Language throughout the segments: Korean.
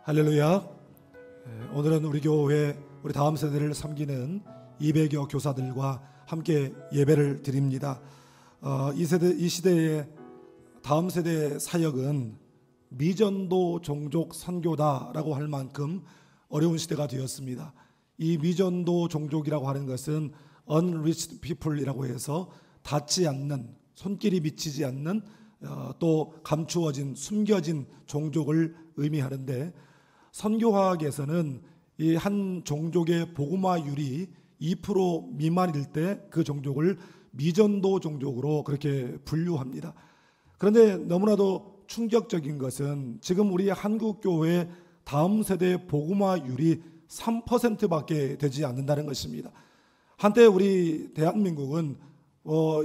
할렐루야. 오늘은 우리 교회 우리 다음 세대를 섬기는 200여 교사들과 함께 예배를 드립니다. 이 시대의 다음 세대의 사역은 미전도 종족 선교다라고 할 만큼 어려운 시대가 되었습니다. 이 미전도 종족이라고 하는 것은 unreached people이라고 해서 닿지 않는, 손길이 미치지 않는 또 감추어진, 숨겨진 종족을 의미하는데, 선교학에서는 이 한 종족의 복음화율이 2% 미만일 때 그 종족을 미전도 종족으로 그렇게 분류합니다. 그런데 너무나도 충격적인 것은 지금 우리 한국 교회 다음 세대 복음화율이 3%밖에 되지 않는다는 것입니다. 한때 우리 대한민국은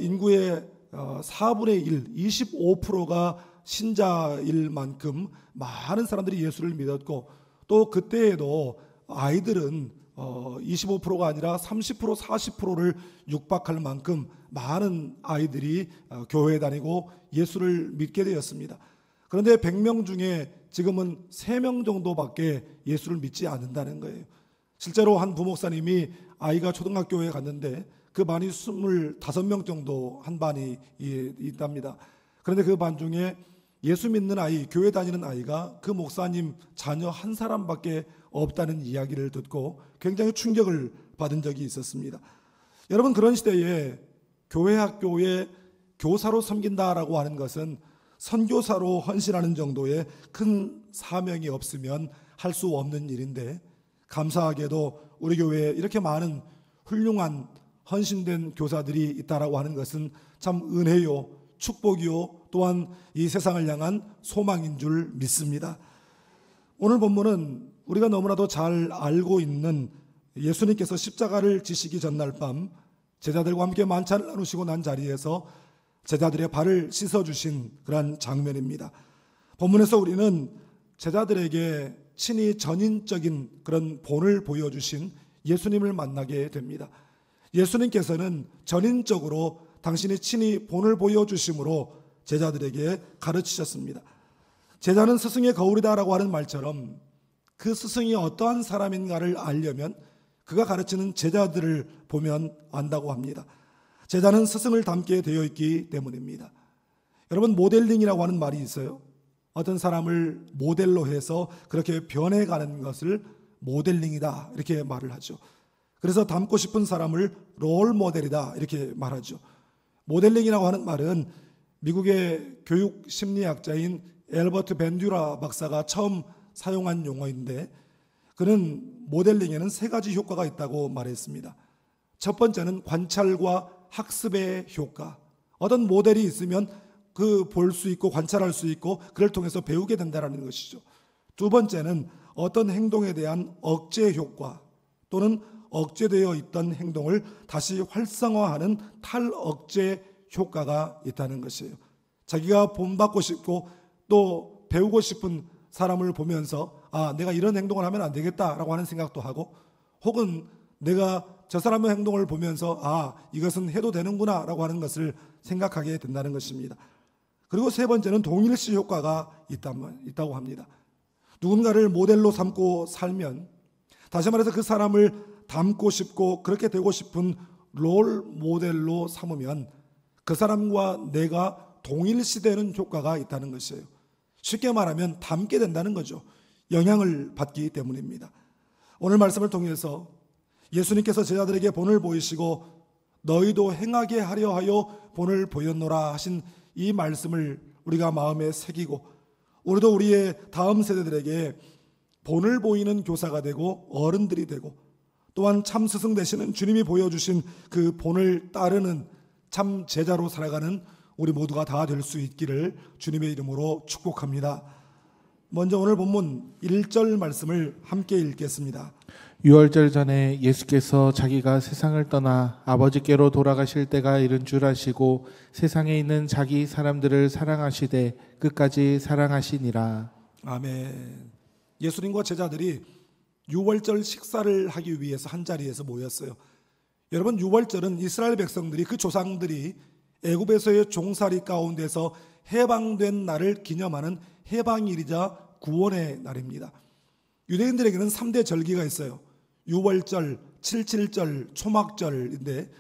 인구의 4분의 1, 25%가 신자일 만큼 많은 사람들이 예수를 믿었고, 또 그때에도 아이들은 25%가 아니라 30%, 40%를 육박할 만큼 많은 아이들이 교회에 다니고 예수를 믿게 되었습니다. 그런데 100명 중에 지금은 3명 정도밖에 예수를 믿지 않는다는 거예요. 실제로 한 부목사님이 아이가 초등학교에 갔는데 그 반이 25명 정도 한 반이 있답니다. 그런데 그 반 중에 예수 믿는 아이, 교회 다니는 아이가 그 목사님 자녀 한 사람밖에 없다는 이야기를 듣고 굉장히 충격을 받은 적이 있었습니다. 여러분, 그런 시대에 교회 학교에 교사로 섬긴다라고 하는 것은 선교사로 헌신하는 정도의 큰 사명이 없으면 할 수 없는 일인데, 감사하게도 우리 교회에 이렇게 많은 훌륭한 헌신된 교사들이 있다라고 하는 것은 참 은혜요, 축복이요, 또한 이 세상을 향한 소망인 줄 믿습니다. 오늘 본문은 우리가 너무나도 잘 알고 있는 예수님께서 십자가를 지시기 전날 밤 제자들과 함께 만찬을 나누시고 난 자리에서 제자들의 발을 씻어주신 그런 장면입니다. 본문에서 우리는 제자들에게 친히 전인적인 그런 본을 보여주신 예수님을 만나게 됩니다. 예수님께서는 전인적으로 당신이 친히 본을 보여주심으로 제자들에게 가르치셨습니다. 제자는 스승의 거울이다라고 하는 말처럼 그 스승이 어떠한 사람인가를 알려면 그가 가르치는 제자들을 보면 안다고 합니다. 제자는 스승을 닮게 되어 있기 때문입니다. 여러분, 모델링이라고 하는 말이 있어요. 어떤 사람을 모델로 해서 그렇게 변해가는 것을 모델링이다 이렇게 말을 하죠. 그래서 닮고 싶은 사람을 롤 모델이다 이렇게 말하죠. 모델링이라고 하는 말은 미국의 교육 심리학자인 엘버트 벤듀라 박사가 처음 사용한 용어인데, 그는 모델링에는 3가지 효과가 있다고 말했습니다. 첫 번째는 관찰과 학습의 효과. 어떤 모델이 있으면 그 볼 수 있고 관찰할 수 있고 그를 통해서 배우게 된다는 것이죠. 두 번째는 어떤 행동에 대한 억제 효과, 또는 억제되어 있던 행동을 다시 활성화하는 탈억제 효과가 있다는 것이에요. 자기가 본받고 싶고 또 배우고 싶은 사람을 보면서 내가 이런 행동을 하면 안 되겠다라고 하는 생각도 하고, 혹은 내가 저 사람의 행동을 보면서 이것은 해도 되는구나 라고 하는 것을 생각하게 된다는 것입니다. 그리고 세 번째는 동일시 효과가 있다고 합니다. 누군가를 모델로 삼고 살면, 다시 말해서 그 사람을 닮고 싶고 그렇게 되고 싶은 롤 모델로 삼으면 그 사람과 내가 동일시되는 효과가 있다는 것이에요. 쉽게 말하면 닮게 된다는 거죠. 영향을 받기 때문입니다. 오늘 말씀을 통해서 예수님께서 제자들에게 본을 보이시고 너희도 행하게 하려 하여 본을 보였노라 하신 이 말씀을 우리가 마음에 새기고, 우리도 우리의 다음 세대들에게 본을 보이는 교사가 되고 어른들이 되고, 또한 참 스승 되시는 주님이 보여주신 그 본을 따르는 참 제자로 살아가는 우리 모두가 다 될 수 있기를 주님의 이름으로 축복합니다. 먼저 오늘 본문 1절 말씀을 함께 읽겠습니다. 유월절 전에 예수께서 자기가 세상을 떠나 아버지께로 돌아가실 때가 이른 줄 아시고 세상에 있는 자기 사람들을 사랑하시되 끝까지 사랑하시니라. 아멘. 예수님과 제자들이 유월절 식사를 하기 위해서 한자리에서 모였어요. 여러분, 유월절은 이스라엘 백성들이, 그 조상들이 애굽에서의 종살이 가운데서 해방된 날을 기념하는 해방일이자 구원의 날입니다. 유대인들에게는 3대 절기가 있어요. 유월절, 칠칠절, 초막절인데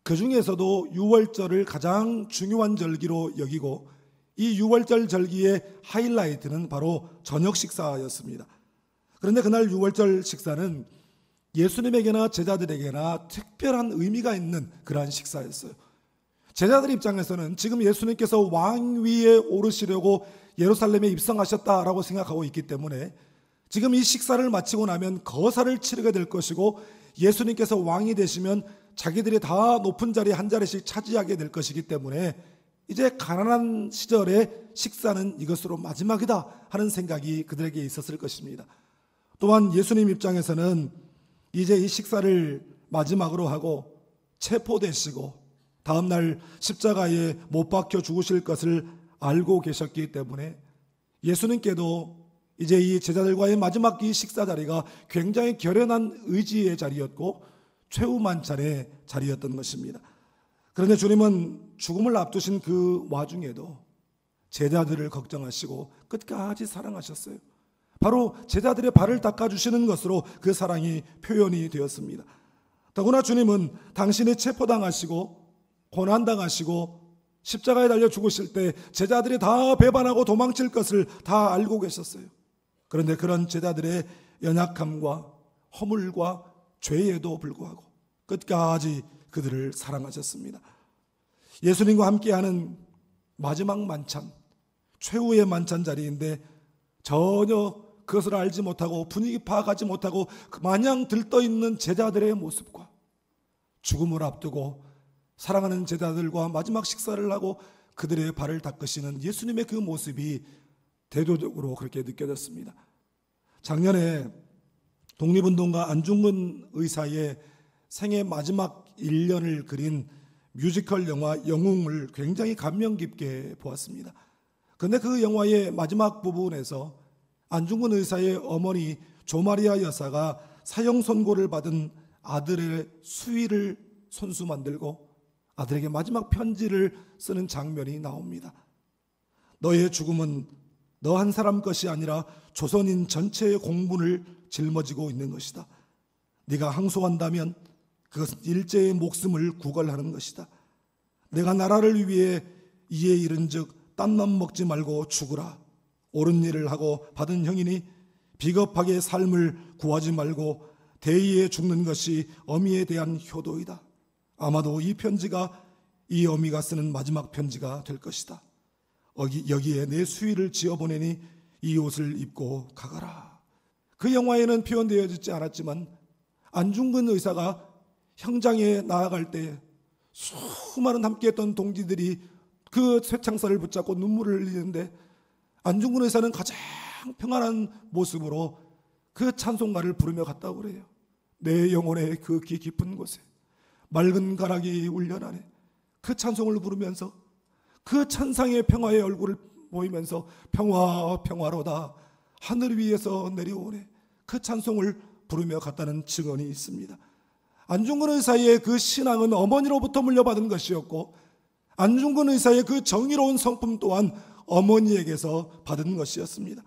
그 중에서도 유월절을 가장 중요한 절기로 여기고 이 유월절 절기의 하이라이트는 바로 저녁 식사였습니다. 그런데 그날 유월절 식사는 예수님에게나 제자들에게나 특별한 의미가 있는 그러한 식사였어요. 제자들 입장에서는 지금 예수님께서 왕위에 오르시려고 예루살렘에 입성하셨다라고 생각하고 있기 때문에 지금 이 식사를 마치고 나면 거사를 치르게 될 것이고 예수님께서 왕이 되시면 자기들이 다 높은 자리 한 자리씩 차지하게 될 것이기 때문에 이제 가난한 시절의 식사는 이것으로 마지막이다 하는 생각이 그들에게 있었을 것입니다. 또한 예수님 입장에서는 이제 이 식사를 마지막으로 하고 체포되시고 다음날 십자가에 못 박혀 죽으실 것을 알고 계셨기 때문에 예수님께도 이제 이 제자들과의 마지막 이 식사 자리가 굉장히 결연한 의지의 자리였고 최후만찬의 자리였던 것입니다. 그런데 주님은 죽음을 앞두신 그 와중에도 제자들을 걱정하시고 끝까지 사랑하셨어요. 바로 제자들의 발을 닦아주시는 것으로 그 사랑이 표현이 되었습니다. 더구나 주님은 당신이 체포당하시고 고난당하시고 십자가에 달려 죽으실 때 제자들이 다 배반하고 도망칠 것을 다 알고 계셨어요. 그런데 그런 제자들의 연약함과 허물과 죄에도 불구하고 끝까지 그들을 사랑하셨습니다. 예수님과 함께하는 마지막 만찬, 최후의 만찬 자리인데 전혀 그것을 알지 못하고 분위기 파악하지 못하고 마냥 들떠있는 제자들의 모습과 죽음을 앞두고 사랑하는 제자들과 마지막 식사를 하고 그들의 발을 닦으시는 예수님의 그 모습이 대조적으로 그렇게 느껴졌습니다. 작년에 독립운동가 안중근 의사의 생애 마지막 1년을 그린 뮤지컬 영화 영웅을 굉장히 감명 깊게 보았습니다. 그런데 그 영화의 마지막 부분에서 안중근 의사의 어머니 조마리아 여사가 사형 선고를 받은 아들의 수의를 손수 만들고 아들에게 마지막 편지를 쓰는 장면이 나옵니다. 너의 죽음은 너 한 사람 것이 아니라 조선인 전체의 공분을 짊어지고 있는 것이다. 네가 항소한다면 그것은 일제의 목숨을 구걸하는 것이다. 내가 나라를 위해 이에 이른즉 땀만 먹지 말고 죽으라. 옳은 일을 하고 받은 형이니 비겁하게 삶을 구하지 말고 대의에 죽는 것이 어미에 대한 효도이다. 아마도 이 편지가 이 어미가 쓰는 마지막 편지가 될 것이다. 여기에 내 수의를 지어보내니 이 옷을 입고 가거라. 그 영화에는 표현되어지지 않았지만 안중근 의사가 형장에 나아갈 때 수많은 함께했던 동지들이 그 쇠창살을 붙잡고 눈물을 흘리는데 안중근 의사는 가장 평안한 모습으로 그 찬송가를 부르며 갔다고 그래요. 내 영혼의 그 귀 깊은 곳에 맑은 가락이 울려나네. 그 찬송을 부르면서 그 천상의 평화의 얼굴을 보이면서 평화 평화로다 하늘 위에서 내려오네. 그 찬송을 부르며 갔다는 증언이 있습니다. 안중근 의사의 그 신앙은 어머니로부터 물려받은 것이었고 안중근 의사의 그 정의로운 성품 또한 어머니에게서 받은 것이었습니다.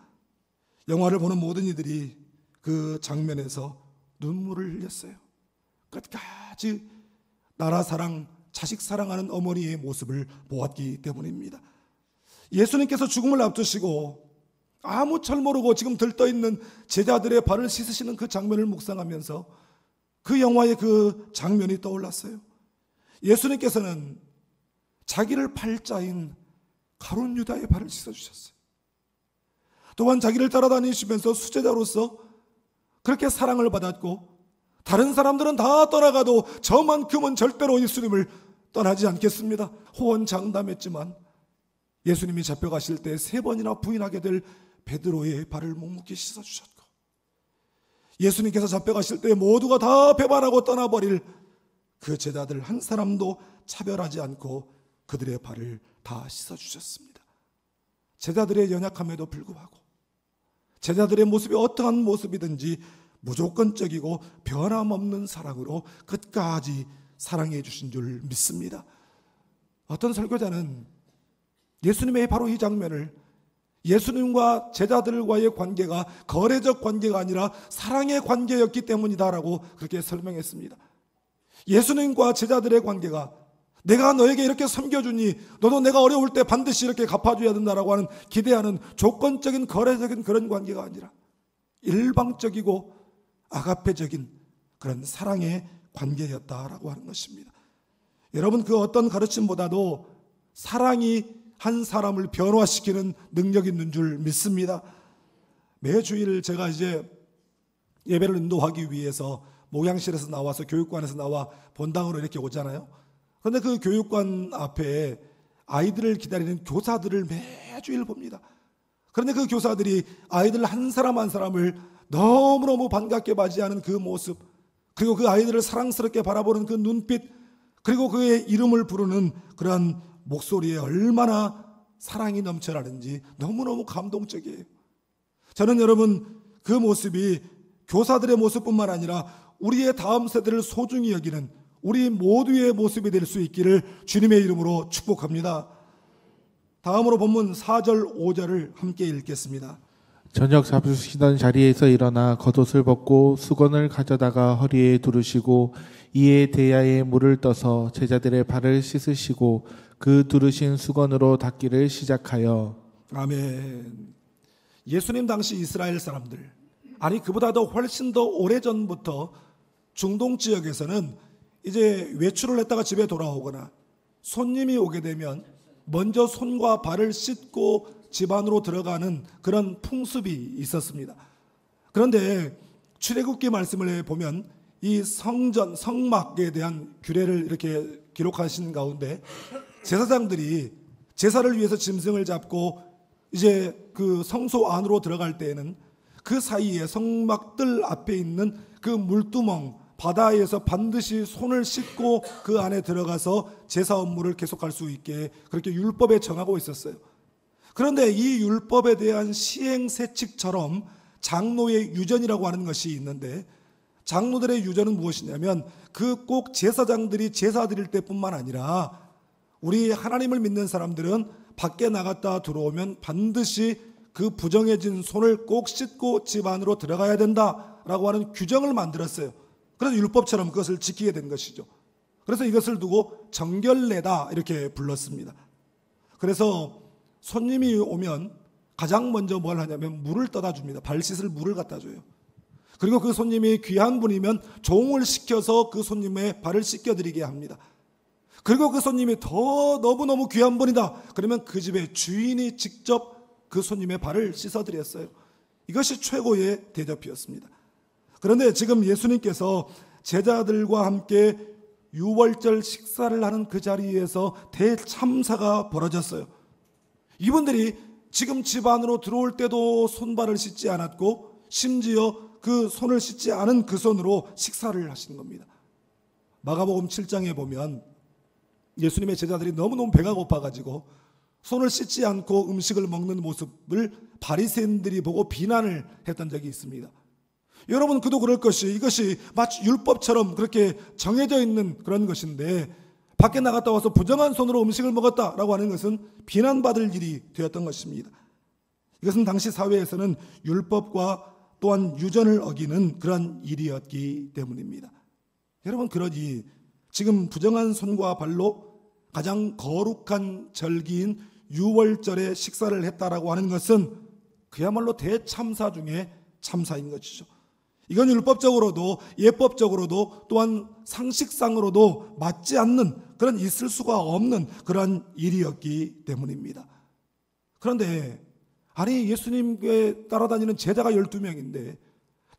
영화를 보는 모든 이들이 그 장면에서 눈물을 흘렸어요. 끝까지 나라 사랑, 자식 사랑하는 어머니의 모습을 보았기 때문입니다. 예수님께서 죽음을 앞두시고 아무 철 모르고 지금 들떠있는 제자들의 발을 씻으시는 그 장면을 묵상하면서 그 영화의 그 장면이 떠올랐어요. 예수님께서는 자기를 팔자인 가룟 유다의 발을 씻어주셨어요. 또한 자기를 따라다니시면서 수제자로서 그렇게 사랑을 받았고 다른 사람들은 다 떠나가도 저만큼은 절대로 예수님을 떠나지 않겠습니다. 호언장담했지만 예수님이 잡혀가실 때 3번이나 부인하게 될 베드로의 발을 묵묵히 씻어주셨고 예수님께서 잡혀가실 때 모두가 다 배반하고 떠나버릴 그 제자들 한 사람도 차별하지 않고 그들의 발을 다 씻어주셨습니다. 제자들의 연약함에도 불구하고 제자들의 모습이 어떠한 모습이든지 무조건적이고 변함없는 사랑으로 끝까지 사랑해 주신 줄 믿습니다. 어떤 설교자는 예수님의 바로 이 장면을 예수님과 제자들과의 관계가 거래적 관계가 아니라 사랑의 관계였기 때문이다라고 그렇게 설명했습니다. 예수님과 제자들의 관계가 내가 너에게 이렇게 섬겨주니 너도 내가 어려울 때 반드시 이렇게 갚아줘야 된다라고 하는 기대하는 조건적인 거래적인 그런 관계가 아니라 일방적이고 아가페적인 그런 사랑의 관계였다라고 하는 것입니다. 여러분, 그 어떤 가르침보다도 사랑이 한 사람을 변화시키는 능력이 있는 줄 믿습니다. 매주일 제가 이제 예배를 인도하기 위해서 목양실에서 나와서 교육관에서 나와 본당으로 이렇게 오잖아요. 그런데 그 교육관 앞에 아이들을 기다리는 교사들을 매주일 봅니다. 그런데 그 교사들이 아이들 한 사람 한 사람을 너무너무 반갑게 맞이하는 그 모습, 그리고 그 아이들을 사랑스럽게 바라보는 그 눈빛, 그리고 그의 이름을 부르는 그러한 목소리에 얼마나 사랑이 넘쳐나는지 너무너무 감동적이에요. 저는 여러분, 그 모습이 교사들의 모습뿐만 아니라 우리의 다음 세대를 소중히 여기는 우리 모두의 모습이 될 수 있기를 주님의 이름으로 축복합니다. 다음으로 본문 4절 5절을 함께 읽겠습니다. 저녁 잡수시던 자리에서 일어나 겉옷을 벗고 수건을 가져다가 허리에 두르시고 이에 대야에 물을 떠서 제자들의 발을 씻으시고 그 두르신 수건으로 닦기를 시작하여. 아멘. 예수님 당시 이스라엘 사람들, 아니 그보다도 훨씬 더 오래전부터 중동 지역에서는 이제 외출을 했다가 집에 돌아오거나 손님이 오게 되면 먼저 손과 발을 씻고 집 안으로 들어가는 그런 풍습이 있었습니다. 그런데 출애굽기 말씀을 보면 이 성전, 성막에 대한 규례를 이렇게 기록하신 가운데 제사장들이 제사를 위해서 짐승을 잡고 이제 그 성소 안으로 들어갈 때에는 그 사이에 성막들 앞에 있는 그 물두멍 바다에서 반드시 손을 씻고 그 안에 들어가서 제사 업무를 계속할 수 있게 그렇게 율법에 정하고 있었어요. 그런데 이 율법에 대한 시행세칙처럼 장로의 유전이라고 하는 것이 있는데, 장로들의 유전은 무엇이냐면 그 꼭 제사장들이 제사 드릴 때뿐만 아니라 우리 하나님을 믿는 사람들은 밖에 나갔다 들어오면 반드시 그 부정해진 손을 꼭 씻고 집 안으로 들어가야 된다라고 하는 규정을 만들었어요. 그래서 율법처럼 그것을 지키게 된 것이죠. 그래서 이것을 두고 정결례다 이렇게 불렀습니다. 그래서 손님이 오면 가장 먼저 뭘 하냐면 물을 떠다 줍니다. 발 씻을 물을 갖다 줘요. 그리고 그 손님이 귀한 분이면 종을 시켜서 그 손님의 발을 씻겨드리게 합니다. 그리고 그 손님이 더 너무너무 귀한 분이다 그러면 그 집의 주인이 직접 그 손님의 발을 씻어드렸어요. 이것이 최고의 대접이었습니다. 그런데 지금 예수님께서 제자들과 함께 유월절 식사를 하는 그 자리에서 대참사가 벌어졌어요. 이분들이 지금 집 안으로 들어올 때도 손발을 씻지 않았고 심지어 그 손을 씻지 않은 그 손으로 식사를 하시는 겁니다. 마가복음 7장에 보면 예수님의 제자들이 너무너무 배가 고파가지고 손을 씻지 않고 음식을 먹는 모습을 바리새인들이 보고 비난을 했던 적이 있습니다. 여러분, 그도 그럴 것이 이것이 마치 율법처럼 그렇게 정해져 있는 그런 것인데 밖에 나갔다 와서 부정한 손으로 음식을 먹었다라고 하는 것은 비난받을 일이 되었던 것입니다. 이것은 당시 사회에서는 율법과 또한 유전을 어기는 그런 일이었기 때문입니다. 여러분, 그러니 지금 부정한 손과 발로 가장 거룩한 절기인 유월절에 식사를 했다라고 하는 것은 그야말로 대참사 중에 참사인 것이죠. 이건 율법적으로도 예법적으로도 또한 상식상으로도 맞지 않는, 그런 있을 수가 없는 그런 일이었기 때문입니다. 그런데 아니 예수님께 따라다니는 제자가 12명인데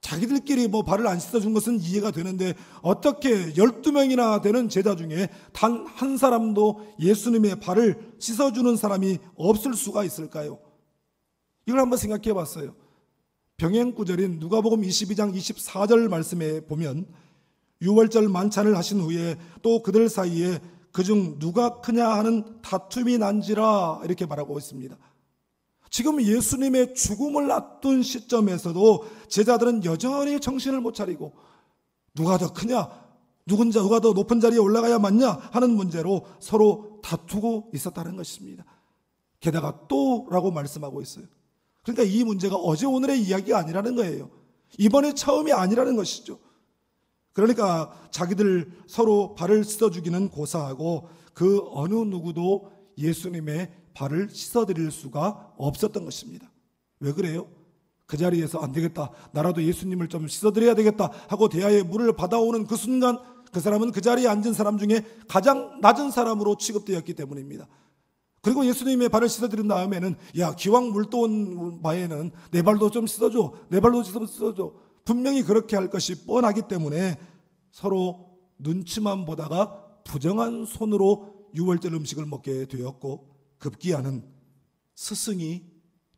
자기들끼리 뭐 발을 안 씻어준 것은 이해가 되는데 어떻게 12명이나 되는 제자 중에 단 한 사람도 예수님의 발을 씻어주는 사람이 없을 수가 있을까요? 이걸 한번 생각해 봤어요. 병행구절인 누가복음 22장 24절 말씀에 보면 유월절 만찬을 하신 후에 또 그들 사이에 그중 누가 크냐 하는 다툼이 난지라 이렇게 말하고 있습니다. 지금 예수님의 죽음을 앞둔 시점에서도 제자들은 여전히 정신을 못 차리고 누가 더 크냐, 누가 더 높은 자리에 올라가야 맞냐 하는 문제로 서로 다투고 있었다는 것입니다. 게다가 또라고 말씀하고 있어요. 그러니까 이 문제가 어제 오늘의 이야기가 아니라는 거예요. 이번에 처음이 아니라는 것이죠. 그러니까 자기들 서로 발을 씻어주기는 고사하고 그 어느 누구도 예수님의 발을 씻어드릴 수가 없었던 것입니다. 왜 그래요? 그 자리에서 안 되겠다, 나라도 예수님을 좀 씻어드려야 되겠다 하고 대야의 물을 받아오는 그 순간 그 사람은 그 자리에 앉은 사람 중에 가장 낮은 사람으로 취급되었기 때문입니다. 그리고 예수님의 발을 씻어드린 다음에는 야, 기왕 물 떠온 바에는 내 발도 좀 씻어줘, 내 발도 씻어줘, 분명히 그렇게 할 것이 뻔하기 때문에 서로 눈치만 보다가 부정한 손으로 유월절 음식을 먹게 되었고, 급기야는 스승이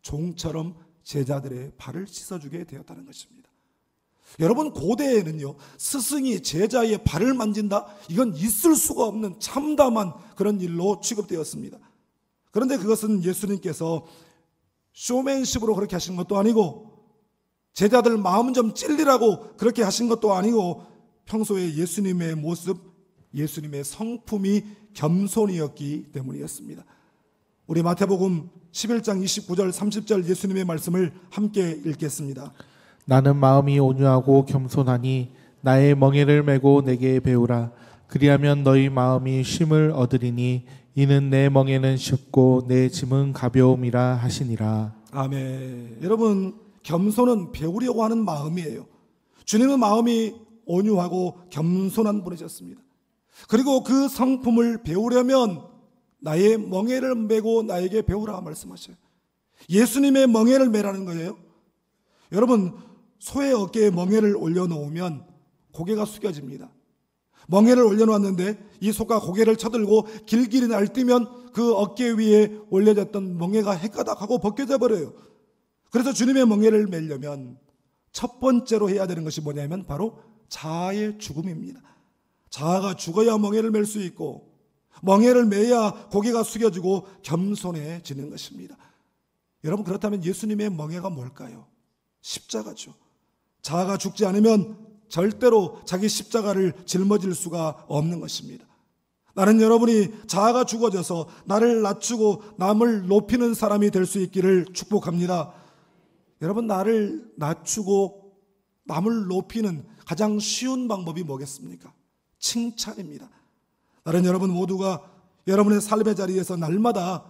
종처럼 제자들의 발을 씻어주게 되었다는 것입니다. 여러분, 고대에는요, 스승이 제자의 발을 만진다? 이건 있을 수가 없는 참담한 그런 일로 취급되었습니다. 그런데 그것은 예수님께서 쇼맨십으로 그렇게 하신 것도 아니고, 제자들 마음 좀 찔리라고 그렇게 하신 것도 아니고, 평소에 예수님의 모습, 예수님의 성품이 겸손이었기 때문이었습니다. 우리 마태복음 11장 29절 30절 예수님의 말씀을 함께 읽겠습니다. 나는 마음이 온유하고 겸손하니 나의 멍에를 메고 내게 배우라. 그리하면 너희 마음이 쉼을 얻으리니 이는 내 멍에는 쉽고 내 짐은 가벼움이라 하시니라. 아멘. 여러분, 겸손은 배우려고 하는 마음이에요. 주님은 마음이 온유하고 겸손한 분이셨습니다. 그리고 그 성품을 배우려면 나의 멍에를 메고 나에게 배우라 말씀하셔요. 예수님의 멍에를 메라는 거예요. 여러분, 소의 어깨에 멍에를 올려놓으면 고개가 숙여집니다. 멍에를 올려놓았는데 이 소가 고개를 쳐들고 길길이 날뛰면 그 어깨 위에 올려졌던 멍에가 헷가닥하고 벗겨져 버려요. 그래서 주님의 멍에를 메려면 첫 번째로 해야 되는 것이 뭐냐면 바로 자아의 죽음입니다. 자아가 죽어야 멍에를 멜 수 있고, 멍에를 메야 고개가 숙여지고 겸손해지는 것입니다. 여러분, 그렇다면 예수님의 멍에가 뭘까요? 십자가죠. 자아가 죽지 않으면 절대로 자기 십자가를 짊어질 수가 없는 것입니다. 나는 여러분이 자아가 죽어져서 나를 낮추고 남을 높이는 사람이 될 수 있기를 축복합니다. 여러분, 나를 낮추고 남을 높이는 가장 쉬운 방법이 뭐겠습니까? 칭찬입니다. 나는 여러분 모두가 여러분의 삶의 자리에서 날마다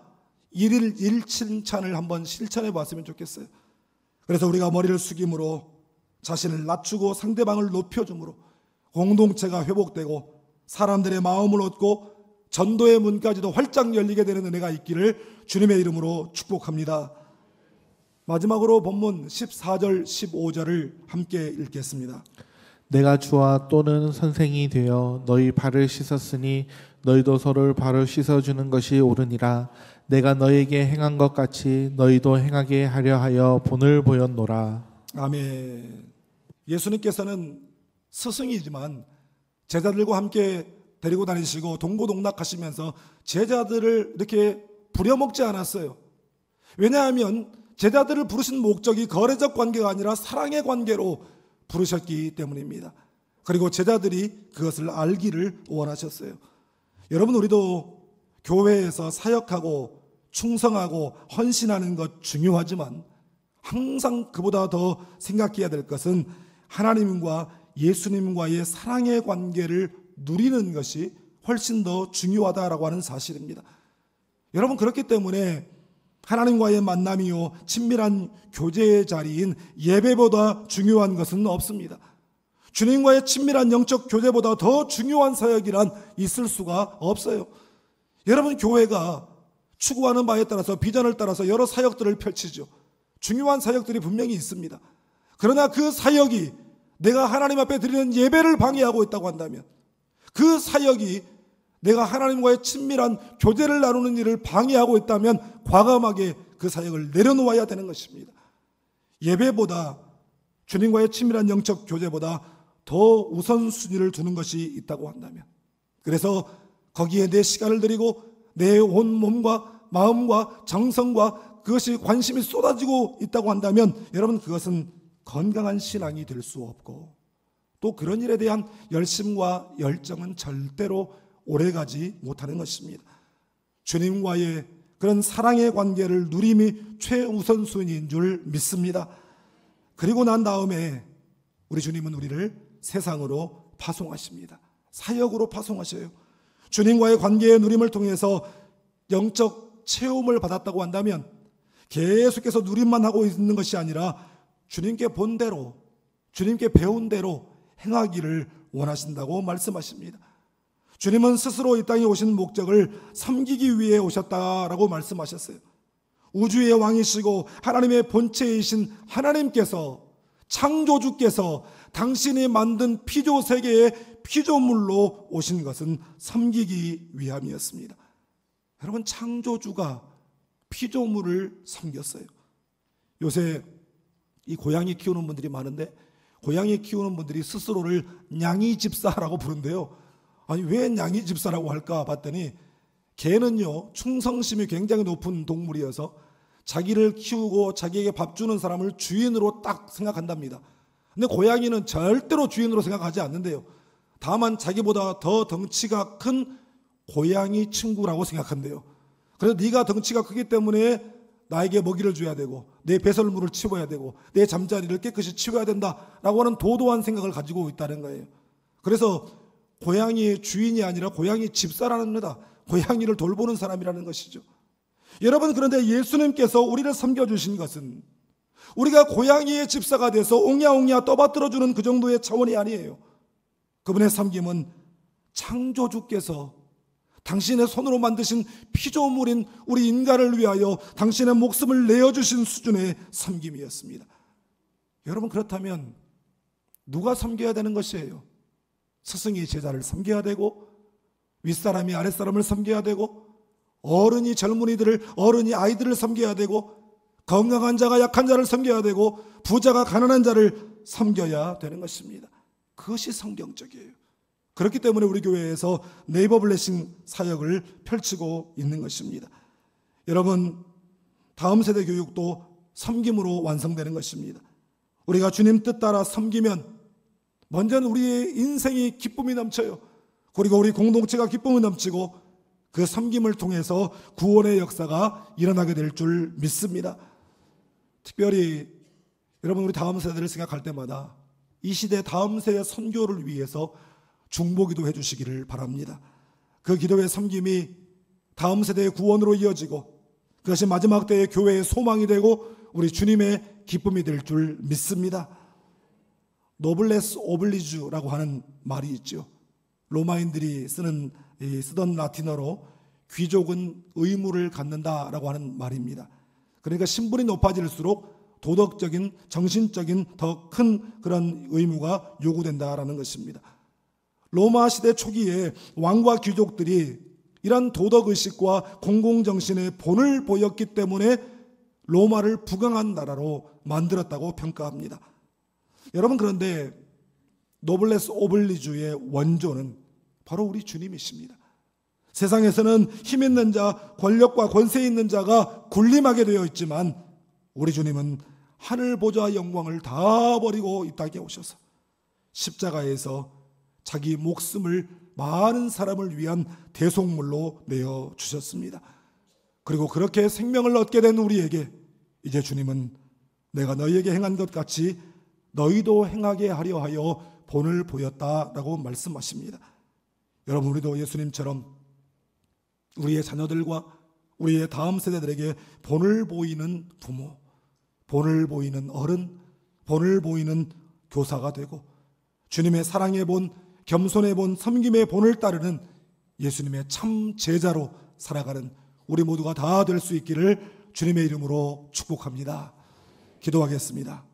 일일 칭찬을 한번 실천해 봤으면 좋겠어요. 그래서 우리가 머리를 숙임으로, 자신을 낮추고 상대방을 높여줌으로 공동체가 회복되고 사람들의 마음을 얻고 전도의 문까지도 활짝 열리게 되는 은혜가 있기를 주님의 이름으로 축복합니다. 마지막으로 본문 14절 15절을 함께 읽겠습니다. 내가 주와 또는 선생이 되어 너희 발을 씻었으니 너희도 서로를 발을 씻어주는 것이 옳으니라. 내가 너희에게 행한 것 같이 너희도 행하게 하려 하여 본을 보였노라. 아멘. 예수님께서는 스승이지만 제자들과 함께 데리고 다니시고 동고동락하시면서 제자들을 이렇게 부려먹지 않았어요. 왜냐하면 제자들을 부르신 목적이 거래적 관계가 아니라 사랑의 관계로 부르셨기 때문입니다. 그리고 제자들이 그것을 알기를 원하셨어요. 여러분, 우리도 교회에서 사역하고 충성하고 헌신하는 것 중요하지만 항상 그보다 더 생각해야 될 것은 하나님과 예수님과의 사랑의 관계를 누리는 것이 훨씬 더 중요하다라고 하는 사실입니다. 여러분, 그렇기 때문에 하나님과의 만남이요 친밀한 교제의 자리인 예배보다 중요한 것은 없습니다. 주님과의 친밀한 영적 교제보다 더 중요한 사역이란 있을 수가 없어요. 여러분, 교회가 추구하는 바에 따라서 비전을 따라서 여러 사역들을 펼치죠. 중요한 사역들이 분명히 있습니다. 그러나 그 사역이 내가 하나님 앞에 드리는 예배를 방해하고 있다고 한다면, 그 사역이 내가 하나님과의 친밀한 교제를 나누는 일을 방해하고 있다면 과감하게 그 사역을 내려놓아야 되는 것입니다. 예배보다, 주님과의 친밀한 영적 교제보다 더 우선순위를 두는 것이 있다고 한다면, 그래서 거기에 내 시간을 들이고 내 온 몸과 마음과 정성과 그것이 관심이 쏟아지고 있다고 한다면 여러분, 그것은 건강한 신앙이 될 수 없고, 또 그런 일에 대한 열심과 열정은 절대로 오래가지 못하는 것입니다. 주님과의 그런 사랑의 관계를 누림이 최우선순위인 줄 믿습니다. 그리고 난 다음에 우리 주님은 우리를 세상으로 파송하십니다. 사역으로 파송하셔요. 주님과의 관계의 누림을 통해서 영적 체험을 받았다고 한다면 계속해서 누림만 하고 있는 것이 아니라 주님께 본 대로, 주님께 배운 대로 행하기를 원하신다고 말씀하십니다. 주님은 스스로 이 땅에 오신 목적을 섬기기 위해 오셨다라고 말씀하셨어요. 우주의 왕이시고 하나님의 본체이신 하나님께서, 창조주께서 당신이 만든 피조 세계의 피조물로 오신 것은 섬기기 위함이었습니다. 여러분, 창조주가 피조물을 섬겼어요. 요새 이 고양이 키우는 분들이 많은데 고양이 키우는 분들이 스스로를 냥이 집사라고 부른대요. 아니, 왜 냥이 집사라고 할까 봤더니 개는요, 충성심이 굉장히 높은 동물이어서 자기를 키우고 자기에게 밥 주는 사람을 주인으로 딱 생각한답니다. 근데 고양이는 절대로 주인으로 생각하지 않는데요. 다만 자기보다 더 덩치가 큰 고양이 친구라고 생각한대요. 그래서 네가 덩치가 크기 때문에 나에게 먹이를 줘야 되고 내 배설물을 치워야 되고 내 잠자리를 깨끗이 치워야 된다라고 하는 도도한 생각을 가지고 있다는 거예요. 그래서 고양이의 주인이 아니라 고양이 집사라는 겁니다. 고양이를 돌보는 사람이라는 것이죠. 여러분, 그런데 예수님께서 우리를 섬겨주신 것은 우리가 고양이의 집사가 돼서 옹야옹야 떠받들어주는 그 정도의 차원이 아니에요. 그분의 섬김은 창조주께서 당신의 손으로 만드신 피조물인 우리 인간을 위하여 당신의 목숨을 내어주신 수준의 섬김이었습니다. 여러분, 그렇다면 누가 섬겨야 되는 것이에요? 스승이 제자를 섬겨야 되고 윗사람이 아랫사람을 섬겨야 되고 어른이 젊은이들을, 어른이 아이들을 섬겨야 되고 건강한 자가 약한 자를 섬겨야 되고 부자가 가난한 자를 섬겨야 되는 것입니다. 그것이 성경적이에요. 그렇기 때문에 우리 교회에서 네이버 블레싱 사역을 펼치고 있는 것입니다. 여러분, 다음 세대 교육도 섬김으로 완성되는 것입니다. 우리가 주님 뜻 따라 섬기면 먼저는 우리의 인생이 기쁨이 넘쳐요. 그리고 우리 공동체가 기쁨이 넘치고 그 섬김을 통해서 구원의 역사가 일어나게 될 줄 믿습니다. 특별히 여러분, 우리 다음 세대를 생각할 때마다 이 시대 다음 세대 선교를 위해서 중보기도 해주시기를 바랍니다. 그 기도의 섬김이 다음 세대의 구원으로 이어지고 그것이 마지막 때의 교회의 소망이 되고 우리 주님의 기쁨이 될 줄 믿습니다. 노블레스 오블리주라고 하는 말이 있죠. 로마인들이 쓰던 라틴어로 귀족은 의무를 갖는다라고 하는 말입니다. 그러니까 신분이 높아질수록 도덕적인, 정신적인 더 큰 그런 의무가 요구된다라는 것입니다. 로마 시대 초기에 왕과 귀족들이 이런 도덕의식과 공공정신의 본을 보였기 때문에 로마를 부강한 나라로 만들었다고 평가합니다. 여러분, 그런데 노블레스 오블리주의 원조는 바로 우리 주님이십니다. 세상에서는 힘 있는 자, 권력과 권세 있는 자가 군림하게 되어 있지만 우리 주님은 하늘 보좌 영광을 다 버리고 이 땅에 오셔서 십자가에서 자기 목숨을 많은 사람을 위한 대속물로 내어주셨습니다. 그리고 그렇게 생명을 얻게 된 우리에게 이제 주님은 내가 너희에게 행한 것 같이 너희도 행하게 하려 하여 본을 보였다라고 말씀하십니다. 여러분, 우리도 예수님처럼 우리의 자녀들과 우리의 다음 세대들에게 본을 보이는 부모, 본을 보이는 어른, 본을 보이는 교사가 되고 주님의 사랑의 본, 겸손의 본, 섬김의 본을 따르는 예수님의 참 제자로 살아가는 우리 모두가 다 될 수 있기를 주님의 이름으로 축복합니다. 기도하겠습니다.